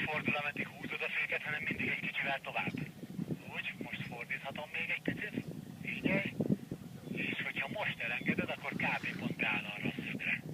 fordul, ameddig húzod a féket, hanem mindig egy kicsivel tovább. Úgy, most fordíthatom még egy picit. Figyelj. És hogyha most elengeded, akkor kb. Pont beáll arra a szögre.